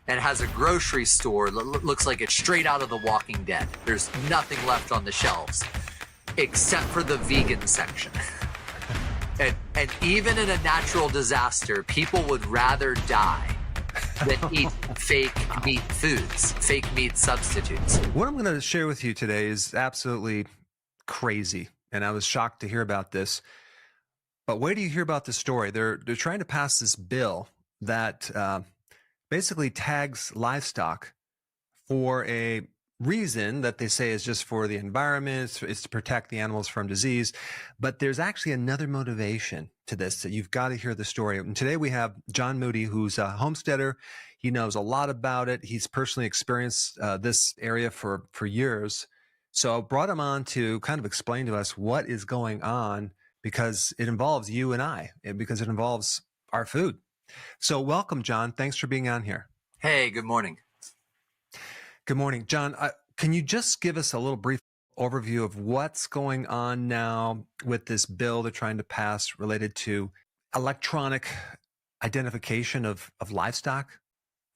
and has a grocery store that looks like it's straight out of The Walking Dead. There's nothing left on the shelves except for the vegan section. And even in a natural disaster, people would rather die than eat fake meat foods, fake meat substitutes. What I'm going to share with you today is absolutely crazy, and I was shocked to hear about this. But wait till you hear about the story. They're trying to pass this bill that basically tags livestock for a reason that they say is just for the environment, it's to protect the animals from disease. But there's actually another motivation to this that you've got to hear the story. And today we have John Moody, who's a homesteader. He knows a lot about it. He's personally experienced this area for years. So I brought him on to kind of explain to us what is going on, because it involves you and I, and because it involves our food. So welcome, John. Thanks for being on here. Hey, good morning. Good morning, John. Can you just give us a little brief overview of what's going on now with this bill they're trying to pass related to electronic identification of livestock?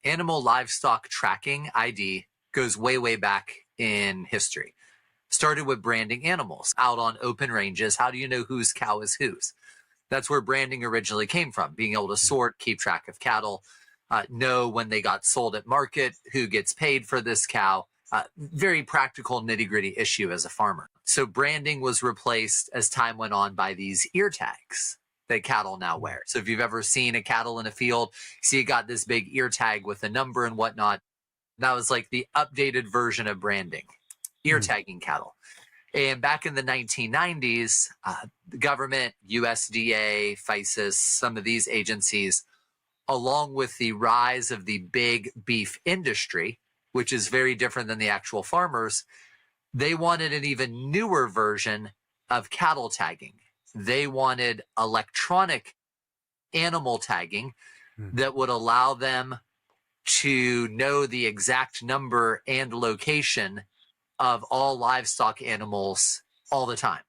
Animal livestock tracking, ID, goes way, way back in history. Started with branding animals out on open ranges. How do you know whose cow is whose? That's where branding originally came from, being able to sort, keep track of cattle, know when they got sold at market, who gets paid for this cow. Very practical nitty-gritty issue as a farmer. So branding was replaced as time went on by these ear tags that cattle now wear. So if you've ever seen a cattle in a field, see it got this big ear tag with a number and whatnot. That was like the updated version of branding, ear tagging cattle. And back in the 1990s, the government, USDA, FICIS, some of these agencies, along with the rise of the big beef industry, which is very different than the actual farmers, they wanted an even newer version of cattle tagging. They wanted electronic animal tagging that would allow them to know the exact number and location of all livestock animals all the time.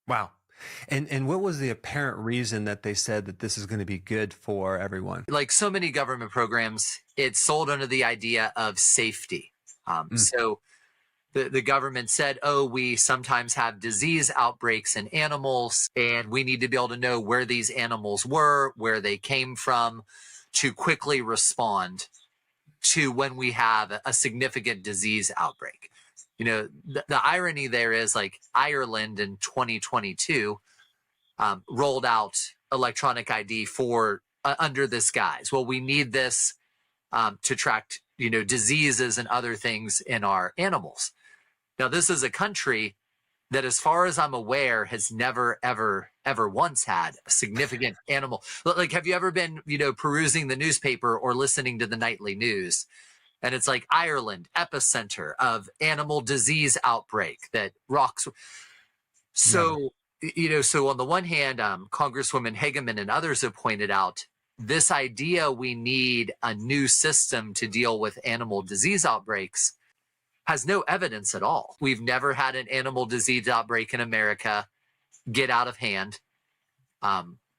Wow. And what was the apparent reason that they said that this is going to be good for everyone? Like so many government programs, it's sold under the idea of safety. So the government said, oh, we sometimes have disease outbreaks in animals, and we need to be able to know where these animals were, where they came from, to quickly respond to when we have a significant disease outbreak. You know, the irony there is, like, Ireland in 2022 rolled out electronic ID for under this guise. Well, we need this to track, you know, diseases and other things in our animals. Now, this is a country that, as far as I'm aware, has never, ever, ever once had a significant animal. Like, have you ever been, you know, perusing the newspaper or listening to the nightly news? And it's like Ireland, epicenter of animal disease outbreak that rocks. So, you know, so on the one hand, Congresswoman Hageman and others have pointed out this idea we need a new system to deal with animal disease outbreaks has no evidence at all. We've never had an animal disease outbreak in America get out of hand.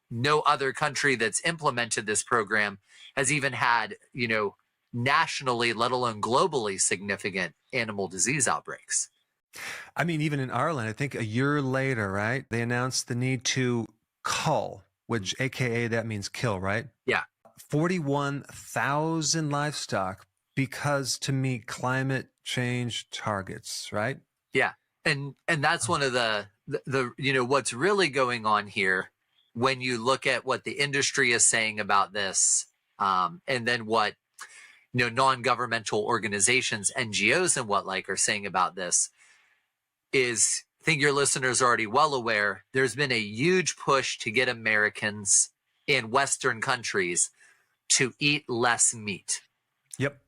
No other country that's implemented this program has even had, you know, nationally, let alone globally, significant animal disease outbreaks. I mean, even in Ireland, I think a year later, right, they announced the need to cull, which AKA that means kill, right? Yeah. 41,000 livestock because to meet climate change targets, right? Yeah. And that's one of the you know, what's really going on here when you look at what the industry is saying about this, and then what, you know, non-governmental organizations, NGOs and what like are saying about this is, I think your listeners are already well aware, there's been a huge push to get Americans in Western countries to eat less meat. Yep.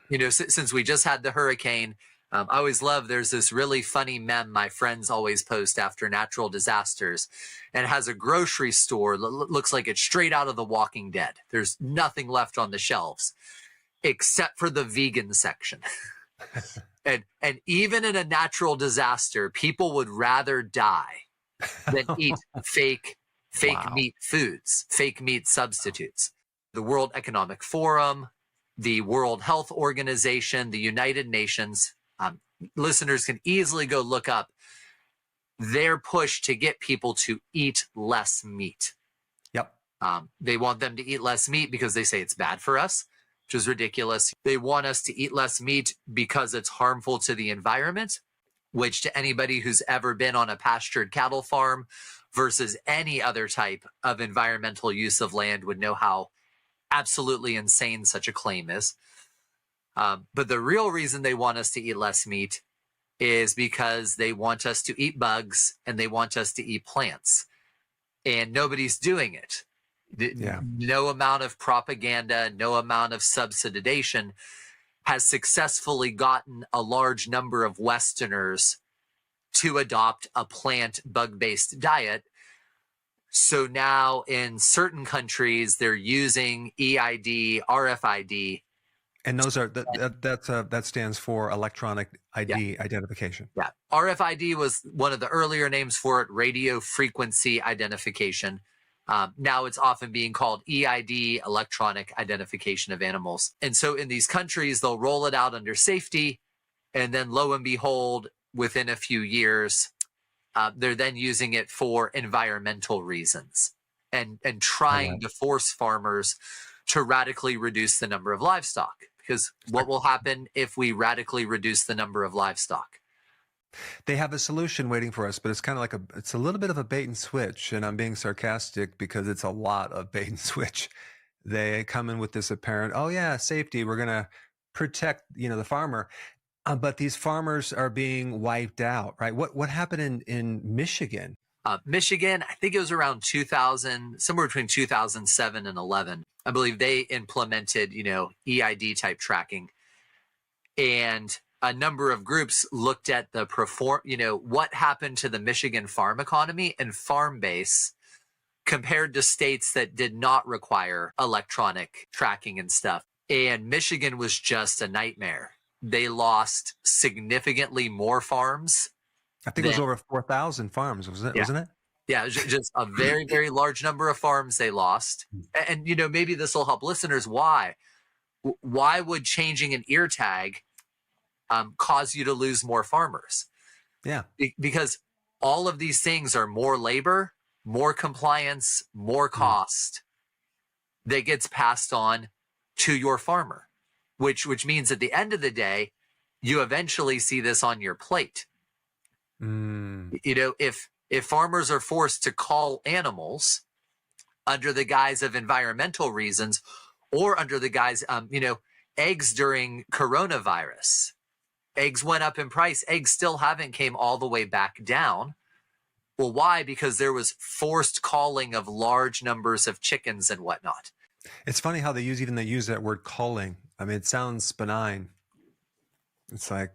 You know, since we just had the hurricane, I always love, there's this really funny meme my friends always post after natural disasters, and it has a grocery store that looks like it's straight out of The Walking Dead. There's nothing left on the shelves except for the vegan section. and even in a natural disaster, people would rather die than eat fake Wow. meat foods, fake meat substitutes. The World Economic Forum, the World Health Organization, the United Nations. Listeners can easily go look up their push to get people to eat less meat. Yep. They want them to eat less meat because they say it's bad for us, which is ridiculous. They want us to eat less meat because it's harmful to the environment, which to anybody who's ever been on a pastured cattle farm versus any other type of environmental use of land would know how absolutely insane such a claim is. But the real reason they want us to eat less meat is because they want us to eat bugs and they want us to eat plants. And nobody's doing it. Yeah. No amount of propaganda, no amount of subsidization has successfully gotten a large number of Westerners to adopt a plant bug-based diet. So now in certain countries, they're using EID, RFID. And those are that stands for electronic ID identification. Yeah. RFID was one of the earlier names for it, radio frequency identification. Now it's often being called EID, electronic identification of animals. And so in these countries, they'll roll it out under safety. And then lo and behold, within a few years, they're then using it for environmental reasons and trying to force farmers to radically reduce the number of livestock. Because what will happen if we radically reduce the number of livestock? They have a solution waiting for us, but it's kind of like it's a little bit of a bait and switch. And I'm being sarcastic because it's a lot of bait and switch. They come in with this apparent, oh yeah, safety. We're going to protect, the farmer. But these farmers are being wiped out, right? What happened in Michigan? Michigan, I think it was around 2000, somewhere between 2007 and 11. I believe they implemented, EID type tracking. And a number of groups looked at the what happened to the Michigan farm economy and farm base compared to states that did not require electronic tracking and stuff. And Michigan was just a nightmare. They lost significantly more farms. I think it was over 4,000 farms, wasn't it? Yeah, it was just a very, very large number of farms they lost. And, maybe this will help listeners. Why would changing an ear tag cause you to lose more farmers? Yeah. Because all of these things are more labor, more compliance, more cost that gets passed on to your farmer, which means at the end of the day, you eventually see this on your plate. If farmers are forced to call animals under the guise of environmental reasons or under the guise, eggs during coronavirus, eggs went up in price. Eggs still haven't came all the way back down. Well, why? Because there was forced calling of large numbers of chickens and whatnot. It's funny how they use that word calling. I mean, it sounds benign. It's like,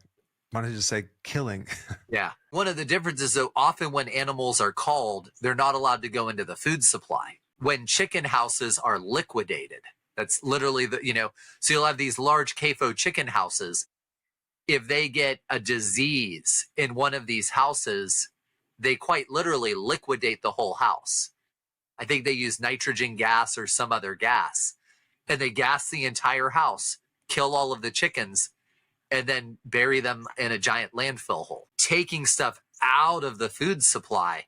why don't you just say killing? Yeah. One of the differences, though, often when animals are called, they're not allowed to go into the food supply. When chicken houses are liquidated, that's literally so you'll have these large CAFO chicken houses. If they get a disease in one of these houses, they quite literally liquidate the whole house. I think they use nitrogen gas or some other gas, and they gas the entire house, kill all of the chickens, and then bury them in a giant landfill hole, taking stuff out of the food supply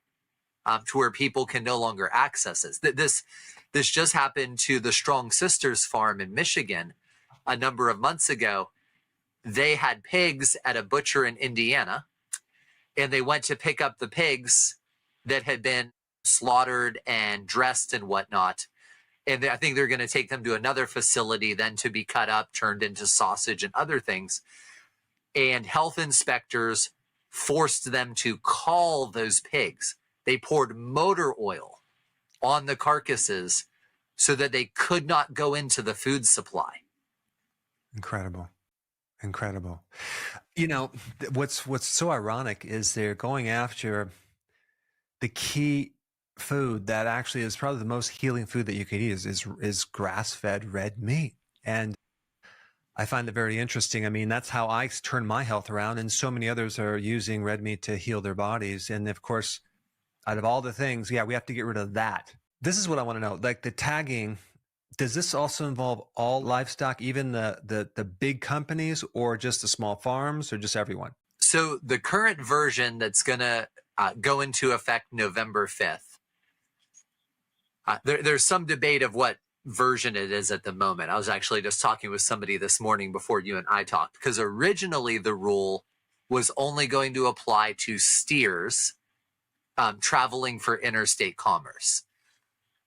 to where people can no longer access it. This just happened to the Strong Sisters farm in Michigan a number of months ago. They had pigs at a butcher in Indiana, and they went to pick up the pigs that had been slaughtered and dressed and whatnot. And I think they're going to take them to another facility then to be cut up, turned into sausage and other things. And health inspectors forced them to call those pigs. They poured motor oil on the carcasses so that they could not go into the food supply. Incredible. What's so ironic is they're going after the key food that actually is probably the most healing food that you could eat is grass-fed red meat. And I find it very interesting. I mean, that's how I turned my health around, and so many others are using red meat to heal their bodies. And of course, out of all the things, we have to get rid of that. This is what I want to know. Like the tagging Does this also involve all livestock, even the big companies, or just the small farms, or just everyone? So the current version that's going to go into effect November 5th, there's some debate of what version it is at the moment. I was actually just talking with somebody this morning before you and I talked, because originally the rule was only going to apply to steers traveling for interstate commerce.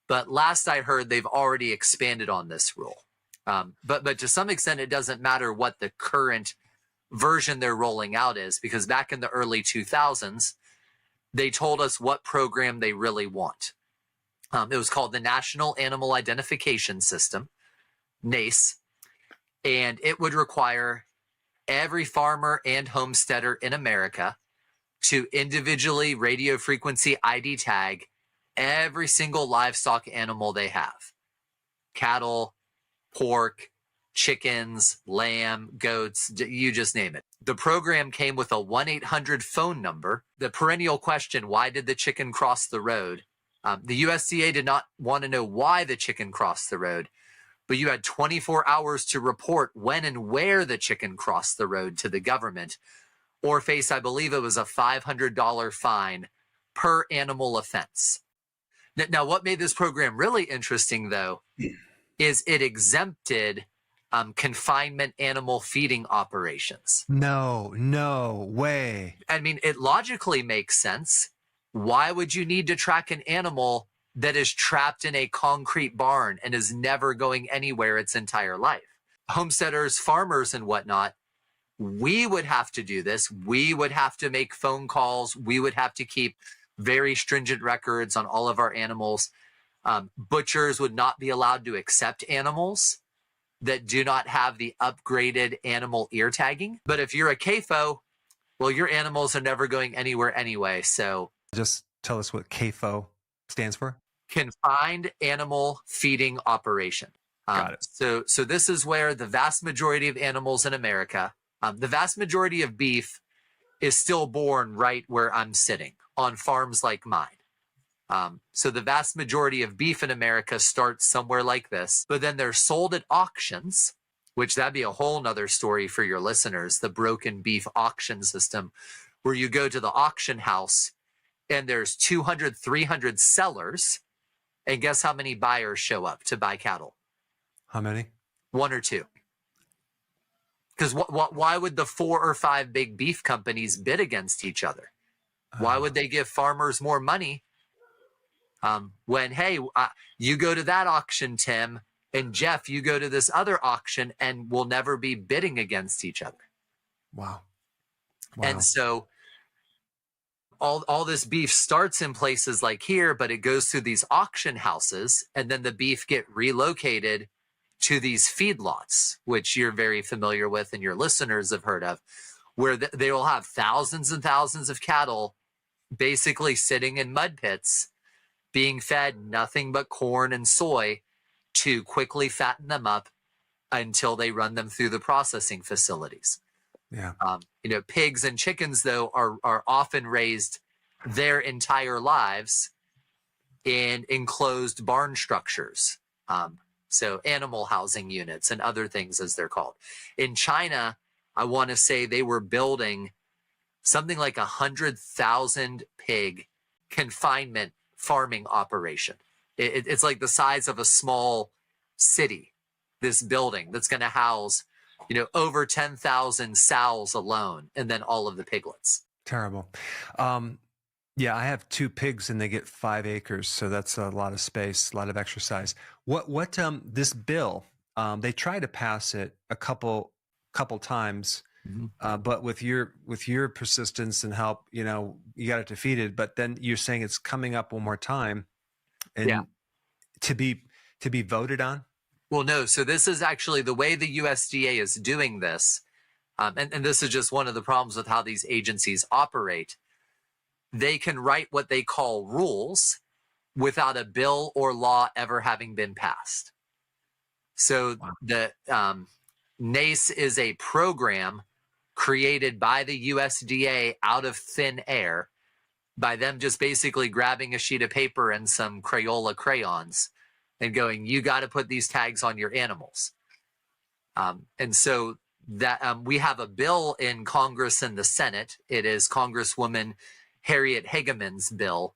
But last I heard, they've already expanded on this rule. But to some extent, it doesn't matter what the current version they're rolling out is, because back in the early 2000s, they told us what program they really want. It was called the National Animal Identification System, NACE, and it would require every farmer and homesteader in America to individually radio frequency ID tag every single livestock animal they have. Cattle, pork, chickens, lamb, goats, you just name it. The program came with a 1-800 phone number. The perennial question, why did the chicken cross the road? The USDA did not want to know why the chicken crossed the road, but you had 24 hours to report when and where the chicken crossed the road to the government, or face, I believe it was a $500 fine per animal offense. Now, what made this program really interesting, though, is it exempted confinement animal feeding operations. No way. I mean, it logically makes sense. Why would you need to track an animal that is trapped in a concrete barn and is never going anywhere its entire life? Homesteaders, farmers, and whatnot, we would have to do this. We would have to make phone calls. We would have to keep very stringent records on all of our animals. Butchers would not be allowed to accept animals that do not have the upgraded animal ear tagging. But if you're a CAFO, well, your animals are never going anywhere anyway. So just tell us what CAFO stands for. Confined Animal Feeding Operation. Got it. So this is where the vast majority of animals in America, the vast majority of beef is still born right where I'm sitting on farms like mine. So the vast majority of beef in America starts somewhere like this, but then they're sold at auctions, which that'd be a whole nother story for your listeners, the broken beef auction system, where you go to the auction house and there's 200, 300 sellers, and guess how many buyers show up to buy cattle? How many? One or two. Because why would the 4 or 5 big beef companies bid against each other? Why would they give farmers more money when, hey, you go to that auction, Tim, and Jeff, you go to this other auction, and we'll never be bidding against each other? Wow. And so all this beef starts in places like here, but it goes through these auction houses, and then the beef get relocated to these feedlots, which you're very familiar with and your listeners have heard of, where they will have thousands and thousands of cattle basically sitting in mud pits, being fed nothing but corn and soy to quickly fatten them up until they run them through the processing facilities. Yeah. Pigs and chickens, though, are often raised their entire lives in enclosed barn structures. So animal housing units and other things, as they're called. In China, I want to say they were building something like 100,000 pig confinement farming operation. It's like the size of a small city, this building that's going to house, over 10,000 sows alone, and then all of the piglets. Terrible. Yeah, I have 2 pigs and they get 5 acres. So that's a lot of space, a lot of exercise. What this bill, they tried to pass it a couple times, but with your persistence and help, you got it defeated, but then you're saying it's coming up one more time and to be voted on. Well, no. So this is actually the way the USDA is doing this. And this is just one of the problems with how these agencies operate. They can write what they call rules without a bill or law ever having been passed. So the NACE is a program created by the USDA out of thin air by them just basically grabbing a sheet of paper and some Crayola crayons and going, you got to put these tags on your animals. And so that we have a bill in Congress and the Senate. It is Congresswoman Harriet Hageman's bill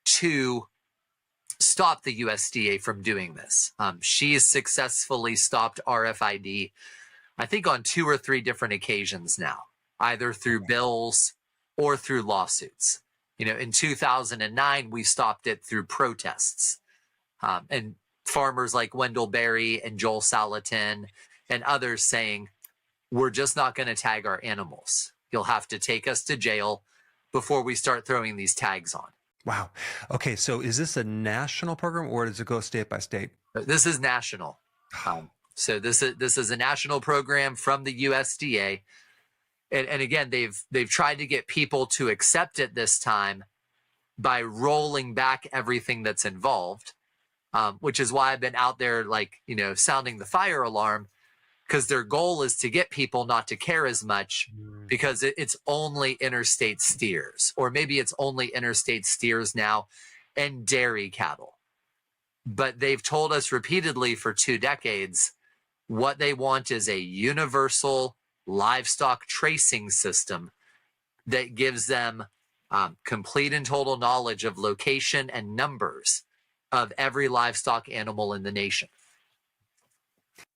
to stop the USDA from doing this. She has successfully stopped RFID, I think, on 2 or 3 different occasions now, either through bills or through lawsuits. You know, in 2009, we stopped it through protests. And farmers like Wendell Berry and Joel Salatin and others saying, we're just not going to tag our animals. You'll have to take us to jail before we start throwing these tags on. Wow. Okay, so is this a national program or does it go state by state? This is national. So this is a national program from the USDA. And again, they've tried to get people to accept it this time by rolling back everything that's involved, which is why I've been out there, like, you know, sounding the fire alarm, because their goal is to get people not to care as much because it's only interstate steers, or maybe it's only interstate steers now and dairy cattle. But they've told us repeatedly for 2 decades, what they want is a universal livestock tracing system that gives them complete and total knowledge of location and numbers of every livestock animal in the nation.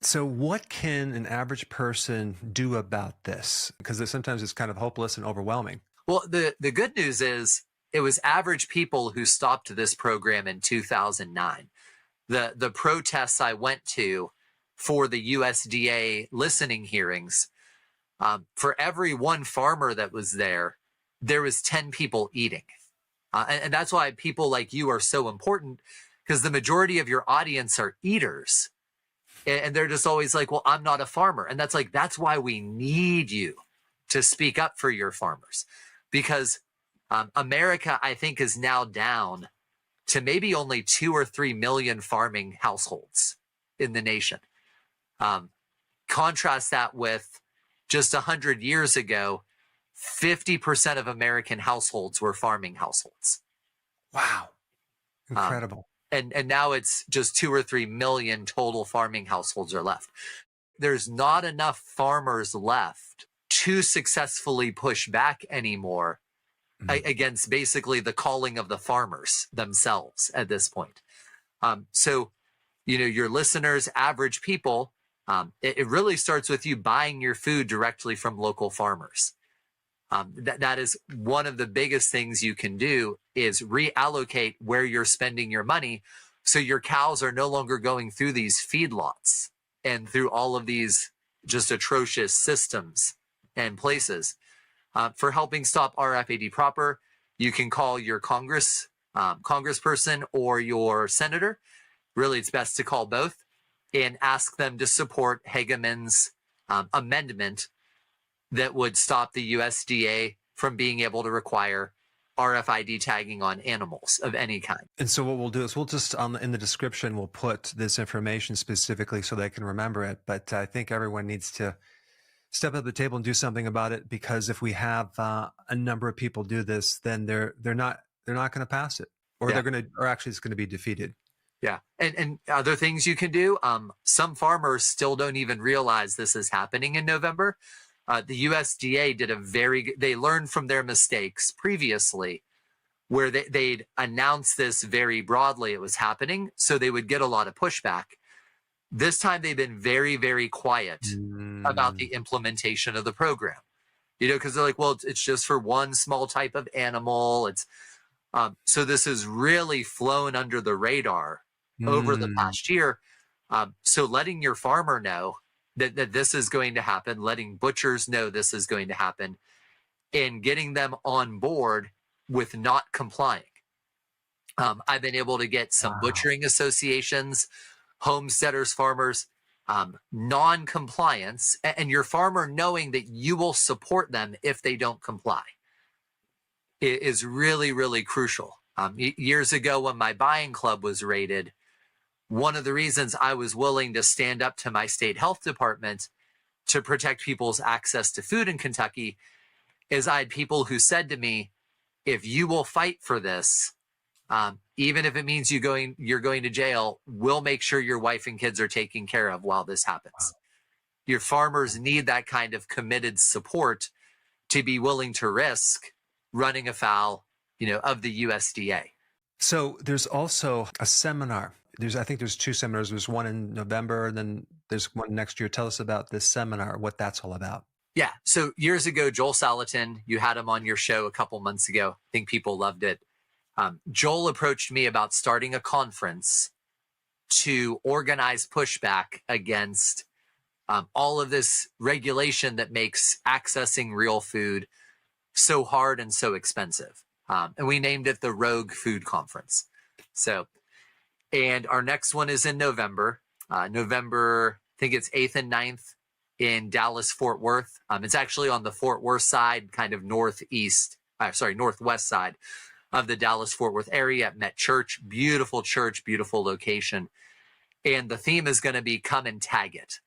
So what can an average person do about this? Because sometimes it's kind of hopeless and overwhelming. Well, the good news is it was average people who stopped this program in 2009. The protests I went to for the USDA listening hearings, for every one farmer that was there was 10 people eating. And that's why people like you are so important, because the majority of your audience are eaters. And they're just always like, well, I'm not a farmer. And that's why we need you to speak up for your farmers. Because America, I think, is now down to maybe only 2 or 3 million farming households in the nation. Contrast that with just 100 years ago, 50% of American households were farming households. Wow. Incredible. And now it's just 2 or 3 million total farming households are left. There's not enough farmers left to successfully push back anymore against basically the calling of the farmers themselves at this point. So, you know, your listeners, average people, it really starts with you buying your food directly from local farmers. That is one of the biggest things you can do, is reallocate where you're spending your money, so your cows are no longer going through these feedlots and through all of these just atrocious systems and places. For helping stop RFID proper, you can call your congressperson or your senator. Really, it's best to call both and ask them to support Hageman's amendment that would stop the USDA from being able to require RFID tagging on animals of any kind. And so what we'll do is we'll just, in the description, we'll put this information specifically so they can remember it. But I think everyone needs to step up the table and do something about it, because if we have a number of people do this, then they're not going to pass it, or or actually it's going to be defeated. Yeah. And other things you can do. Some farmers still don't even realize this is happening in November. The USDA did they learned from their mistakes previously, where they'd announce this very broadly it was happening, so they would get a lot of pushback. This time they've been very, very quiet about the implementation of the program, you know, because they're like, well, it's just for one small type of animal. It's so this has really flown under the radar over the past year. So letting your farmer know that this is going to happen, letting butchers know this is going to happen, and getting them on board with not complying. I've been able to get some butchering associations, homesteaders, farmers, non-compliance, and your farmer knowing that you will support them if they don't comply is really, really crucial. Years ago when my buying club was raided, one of the reasons I was willing to stand up to my state health department to protect people's access to food in Kentucky is I had people who said to me, if you will fight for this, Even if it means you're going to jail, we'll make sure your wife and kids are taken care of while this happens. Wow. Your farmers need that kind of committed support to be willing to risk running afoul, of the USDA. So there's also a seminar. I think there's two seminars. There's one in November, and then there's one next year. Tell us about this seminar, what that's all about. Yeah. So years ago, Joel Salatin, you had him on your show a couple months ago. I think people loved it. Joel approached me about starting a conference to organize pushback against all of this regulation that makes accessing real food so hard and so expensive. And we named it the Rogue Food Conference. And our next one is in November. November, I think it's 8th and 9th in Dallas, Fort Worth. It's actually on the Fort Worth side, kind of northwest side of the Dallas, Fort Worth area at Met Church, beautiful location. And the theme is going to be come and tag it.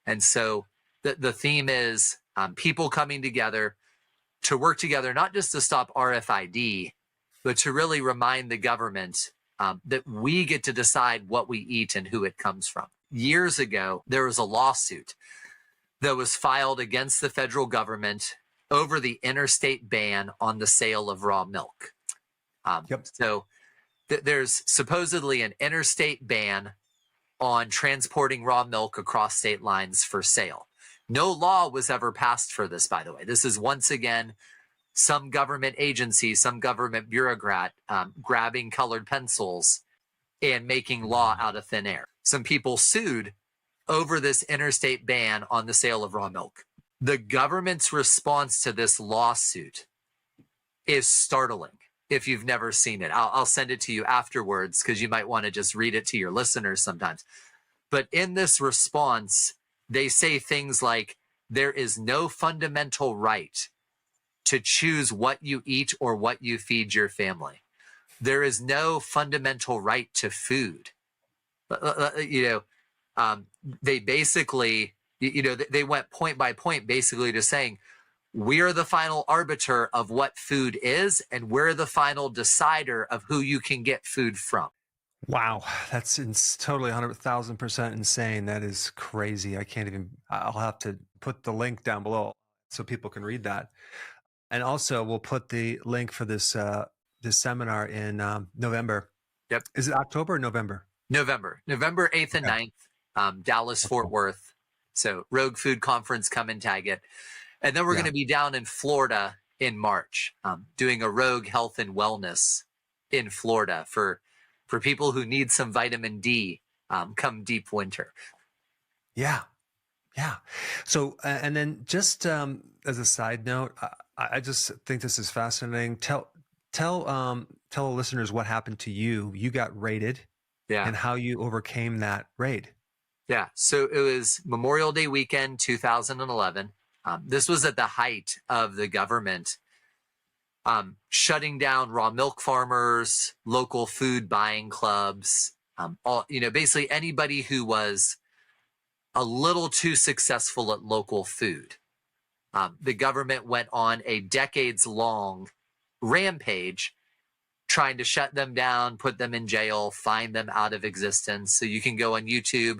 And so the theme is people coming together to work together, not just to stop RFID, but to really remind the government that we get to decide what we eat and who it comes from. Years ago, there was a lawsuit that was filed against the federal government over the interstate ban on the sale of raw milk. So there's supposedly an interstate ban on transporting raw milk across state lines for sale. No law was ever passed for this, by the way. This is once again some government agency, some government bureaucrat grabbing colored pencils and making law out of thin air. Some people sued over this interstate ban on the sale of raw milk. The government's response to this lawsuit is startling if you've never seen it. I'll send it to you afterwards because you might want to just read it to your listeners sometimes. But in this response, they say things like, there is no fundamental right to choose what you eat or what you feed your family. There is no fundamental right to food. They basically, they went point by point basically to saying, we're the final arbiter of what food is, and we're the final decider of who you can get food from. Wow, that's totally 100,000% insane. That is crazy. I'll have to put the link down below so people can read that. And also, we'll put the link for this seminar in November. Yep. Is it October or November? November 8th and 9th, Dallas, Fort Worth. So Rogue Food Conference, come and tag it. And then we're going to be down in Florida in March, doing a Rogue Health and Wellness in Florida for people who need some vitamin D come deep winter. Yeah. So, and then just as a side note, I just think this is fascinating. Tell the listeners what happened to you. You got raided, and how you overcame that raid. Yeah. So it was Memorial Day weekend, 2011. This was at the height of the government shutting down raw milk farmers, local food buying clubs, basically anybody who was a little too successful at local food. The government went on a decades-long rampage trying to shut them down, put them in jail, fine them out of existence. So you can go on YouTube,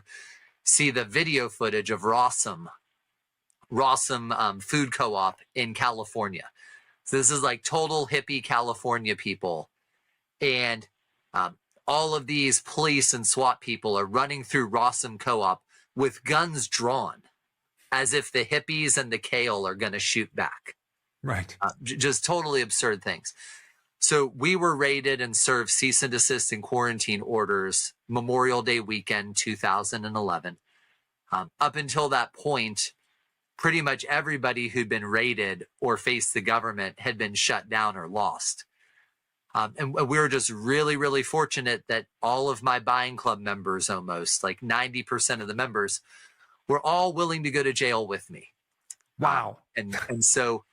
see the video footage of Rawsome Food Co-op in California. So this is like total hippie California people. And all of these police and SWAT people are running through Rawsome Co-op with guns drawn as if the hippies and the kale are going to shoot back. Right. Just totally absurd things. So we were raided and served cease and desist and quarantine orders Memorial Day weekend, 2011. Up until that point, pretty much everybody who'd been raided or faced the government had been shut down or lost. And we were just really, really fortunate that all of my buying club members, almost like 90% of the members, were all willing to go to jail with me. Wow. And so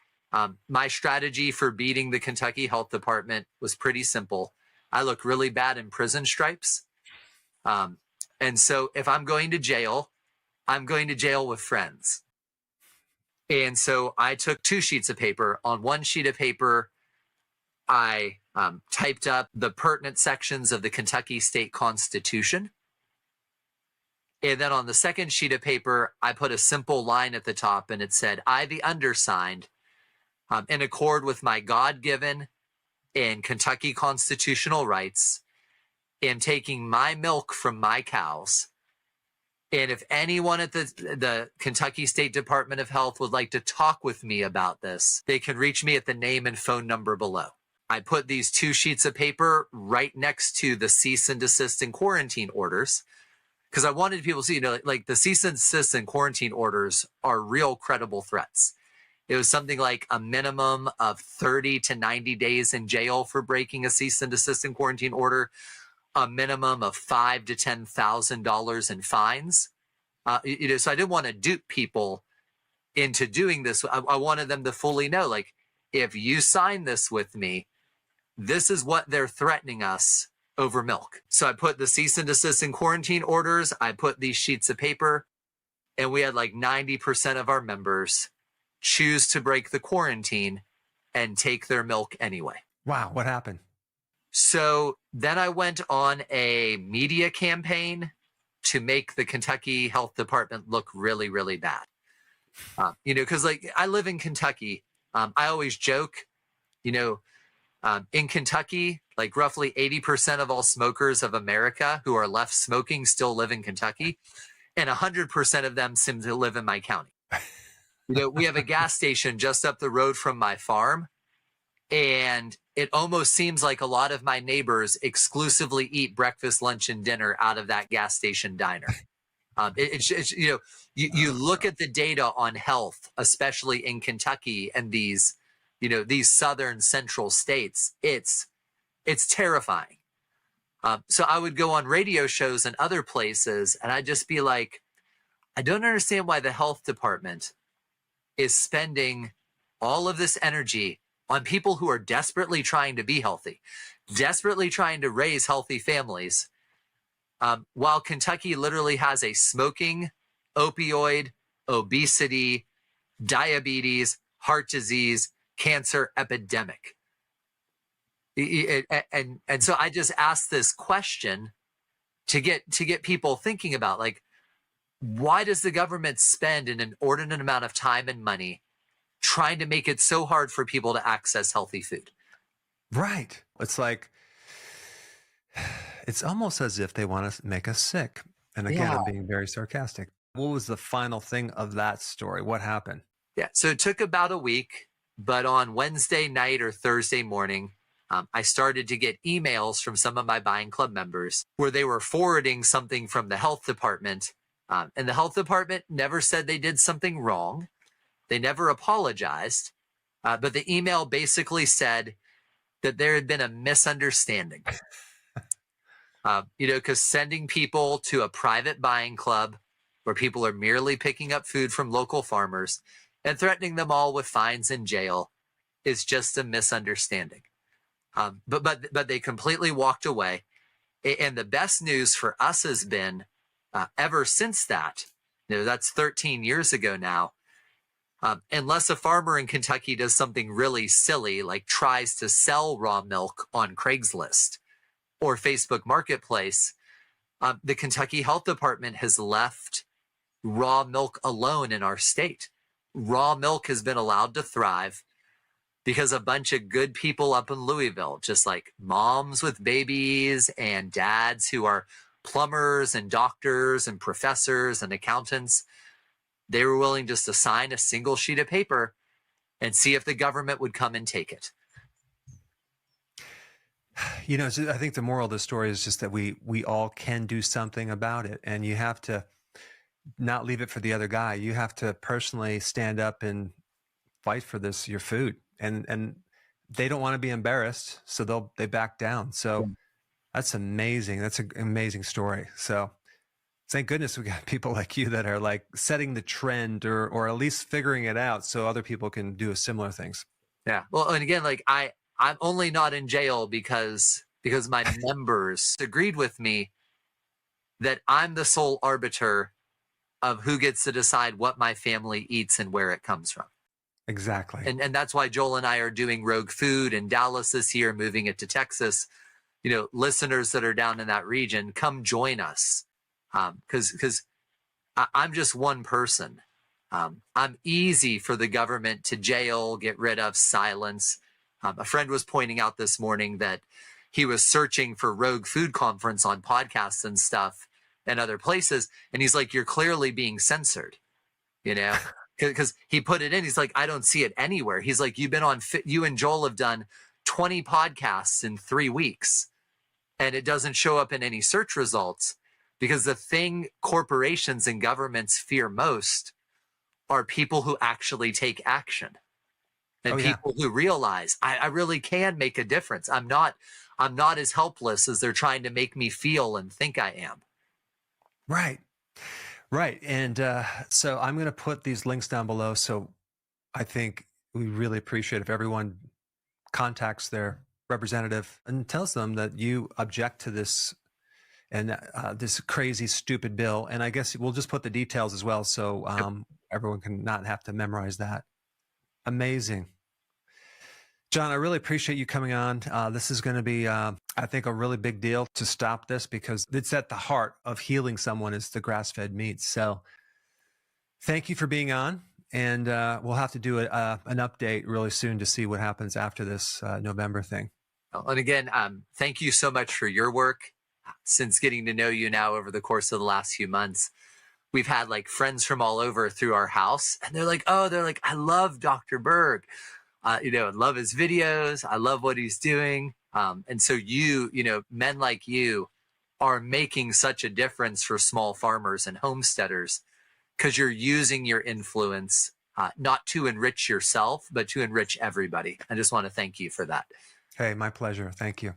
my strategy for beating the Kentucky Health Department was pretty simple. I look really bad in prison stripes. And so if I'm going to jail, I'm going to jail with friends. And so I took 2 sheets of paper. On one sheet of paper, I typed up the pertinent sections of the Kentucky State Constitution. And then on the second sheet of paper, I put a simple line at the top, and it said, I, the undersigned, in accord with my God-given and Kentucky constitutional rights, am taking my milk from my cows. And if anyone at the Kentucky State Department of Health would like to talk with me about this, they can reach me at the name and phone number below. I put these 2 sheets of paper right next to the cease and desist and quarantine orders, because I wanted people to see, like the cease and desist and quarantine orders are real credible threats. It was something like a minimum of 30 to 90 days in jail for breaking a cease and desist and quarantine order, a minimum of $5,000 to $10,000 in fines. So I didn't want to dupe people into doing this. I wanted them to fully know, like, if you sign this with me, this is what they're threatening us over milk. So I put the cease and desist and quarantine orders. I put these sheets of paper, and we had like 90% of our members choose to break the quarantine and take their milk anyway. Wow, what happened? So then I went on a media campaign to make the Kentucky Health Department look really, really bad. Because like I live in Kentucky. I always joke, in Kentucky, like roughly 80% of all smokers of America who are left smoking still live in Kentucky, and 100% of them seem to live in my county. We have a gas station just up the road from my farm, and it almost seems like a lot of my neighbors exclusively eat breakfast, lunch, and dinner out of that gas station diner. You look at the data on health, especially in Kentucky and these southern central states, it's terrifying. So I would go on radio shows and other places, and I'd just be like, I don't understand why the health department is spending all of this energy on people who are desperately trying to be healthy, desperately trying to raise healthy families, while Kentucky literally has a smoking, opioid, obesity, diabetes, heart disease, cancer epidemic. And so I just asked this question to get people thinking about, like, why does the government spend an inordinate amount of time and money trying to make it so hard for people to access healthy food? Right. It's like, it's almost as if they want to make us sick. And again, I'm being very sarcastic. What was the final thing of that story? What happened? Yeah. So it took about a week, but on Wednesday night or Thursday morning, I started to get emails from some of my buying club members where they were forwarding something from the health department. And the health department never said they did something wrong. They never apologized. But the email basically said that there had been a misunderstanding. Because sending people to a private buying club where people are merely picking up food from local farmers and threatening them all with fines and jail is just a misunderstanding. But they completely walked away. And the best news for us has been, ever since that, that's 13 years ago now, unless a farmer in Kentucky does something really silly, like tries to sell raw milk on Craigslist or Facebook Marketplace, the Kentucky Health Department has left raw milk alone in our state. Raw milk has been allowed to thrive because a bunch of good people up in Louisville, just like moms with babies and dads who are plumbers and doctors and professors and accountants, they were willing just to sign a single sheet of paper and see if the government would come and take it. I think the moral of the story is just that we all can do something about it, and you have to not leave it for the other guy. You have to personally stand up and fight for your food, and they don't want to be embarrassed, so they back down. So that's amazing. That's an amazing story. So thank goodness we got people like you that are like setting the trend or at least figuring it out so other people can do similar things. Yeah. Well, and again, like I'm only not in jail because my members agreed with me that I'm the sole arbiter of who gets to decide what my family eats and where it comes from. Exactly. And that's why Joel and I are doing Rogue Food in Dallas this year, moving it to Texas. Listeners that are down in that region, come join us. Because I'm just one person. I'm easy for the government to jail, get rid of, silence. A friend was pointing out this morning that he was searching for Rogue Food Conference on podcasts and stuff and other places. And he's like, you're clearly being censored, because he put it in. He's like, I don't see it anywhere. He's like, you and Joel have done 20 podcasts in 3 weeks, and it doesn't show up in any search results, because the thing corporations and governments fear most are people who actually take action, and people who realize I really can make a difference. I'm not as helpless as they're trying to make me feel and think I am. Right. And so I'm going to put these links down below. So I think we really appreciate if everyone contacts their representative and tells them that you object to this and this crazy, stupid bill. And I guess we'll just put the details as well, so everyone can not have to memorize that. Amazing. John, I really appreciate you coming on. This is going to be, I think, a really big deal to stop this, because it's at the heart of healing someone is the grass-fed meats. So thank you for being on. And we'll have to do an update really soon to see what happens after this November thing. And again, thank you so much for your work. Since getting to know you now over the course of the last few months, we've had friends from all over through our house, and they're like, I love Dr. Berg. I love his videos. I love what he's doing. And so men like you are making such a difference for small farmers and homesteaders, because you're using your influence not to enrich yourself, but to enrich everybody. I just want to thank you for that. Hey, my pleasure. Thank you.